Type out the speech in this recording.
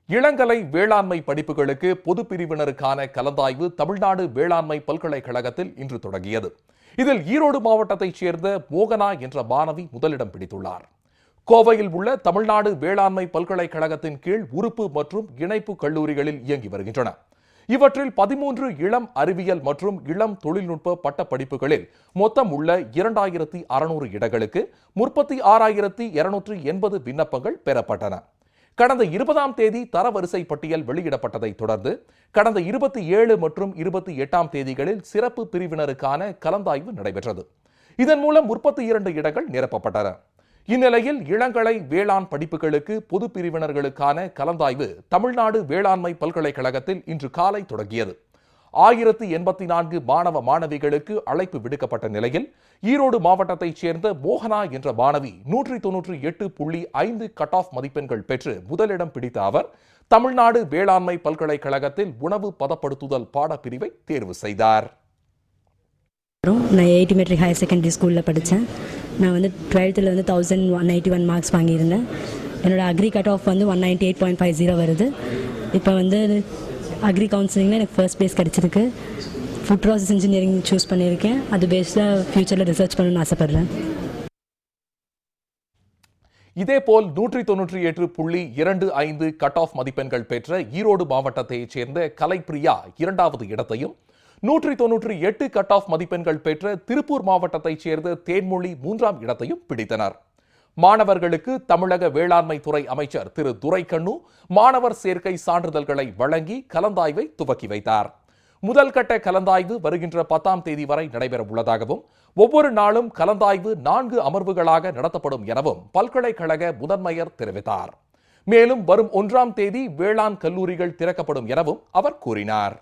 இளங்கலை வேளாண்மை படிப்புகளுக்கு பொது பிரிவினருக்கான கலந்தாய்வு தமிழ்நாடு வேளாண்மை பல்கலைக்கழகத்தில் இன்று தொடங்கியது. இதில் ஈரோடு மாவட்டத்தைச் சேர்ந்த மோகனா என்ற மாணவி முதலிடம் பிடித்துள்ளார். கோவையில் உள்ள தமிழ்நாடு வேளாண்மை பல்கலைக்கழகத்தின் கீழ் உறுப்பு மற்றும் இணைப்பு கல்லூரிகளில் இயங்கி வருகின்றன. இவற்றில் 13 இளம் அறிவியல் மற்றும் இளம் தொழில்நுட்ப பட்ட படிப்புகளில் மொத்தம் உள்ள 2600 இடங்களுக்கு 36,280 விண்ணப்பங்கள் பெறப்பட்டன. கடந்த 20ஆம் தேதி தரவரிசை பட்டியல் வெளியிடப்பட்டதை தொடர்ந்து கடந்த 27 மற்றும் 28ஆம் தேதிகளில் சிறப்பு பிரிவினருக்கான கலந்தாய்வு நடைபெற்றது. இதன் மூலம் 32 இடங்கள் நிரப்பப்பட்டன. இந்நிலையில் இளங்கலை வேளாண் படிப்புகளுக்கு பொது பிரிவினர்களுக்கான கலந்தாய்வு தமிழ்நாடு வேளாண்மை பல்கலைக்கழகத்தில் இன்று காலை தொடங்கியது. 1084 மாணவ மாணவிகளுக்கு அழைப்பு விடுக்கப்பட்ட நிலையில் ஈரோடு மாவட்டத்தைச் சேர்ந்த மோகனா என்ற மாணவி 198.5 கட் ஆஃப் மதிப்பெண்கள் பெற்று முதலிடம் பிடித்த அவர் தமிழ்நாடு வேளாண்மை பல்கலைக்கழகத்தில் உணவு பதப்படுத்துதல் பாடப்பிரிவை தேர்வு செய்தார். நான் 8 மெட்ரிக் ஹையர் செகண்டரி ஸ்கூலில் படித்தேன். நான் 12th 1191 மார்க்ஸ் வாங்கியிருந்தேன். என்னோட அக்ரி கட் ஆஃப் 198.50 வருது. இப்போ அக்ரி கவுன்சிலிங்கில் எனக்கு ஃபர்ஸ்ட் ப்ளேஸ் கிடச்சிருக்கு. ஃபுட் ப்ராசஸ் இன்ஜினியரிங் சூஸ் பண்ணியிருக்கேன். அது பேஸில் ஃபியூச்சரில் ரிசர்ச் பண்ணணும்னு ஆசைப்பட்றேன். இதேபோல் 198.25 கட் ஆஃப் மதிப்பெண்கள் பெற்ற ஈரோடு மாவட்டத்தைச் சேர்ந்த கலைப்பிரியா 2வது இடத்தையும், 198 கட் ஆஃப் மதிப்பெண்கள் பெற்ற திருப்பூர் மாவட்டத்தைச் சேர்ந்த தேன்மொழி 3ஆம் இடத்தையும் பிடித்தனர். மாணவர்களுக்கு தமிழக வேளாண்மை துறை அமைச்சர் திரு துரைக்கண்ணு மாணவர் சேர்க்கை சான்றிதழ்களை வழங்கி கலந்தாய்வை துவக்கி வைத்தார். முதல் கட்ட கலந்தாய்வு வருகின்ற 10ஆம் தேதி வரை நடைபெற உள்ளதாகவும் ஒவ்வொரு நாளும் கலந்தாய்வு 4 அமர்வுகளாக நடத்தப்படும் எனவும் பல்கலைக்கழக முதன்மையர் தெரிவித்தார். மேலும் வரும் 1ஆம் தேதி வேளாண் கல்லூரிகள் திறக்கப்படும் எனவும் அவர் கூறினார்.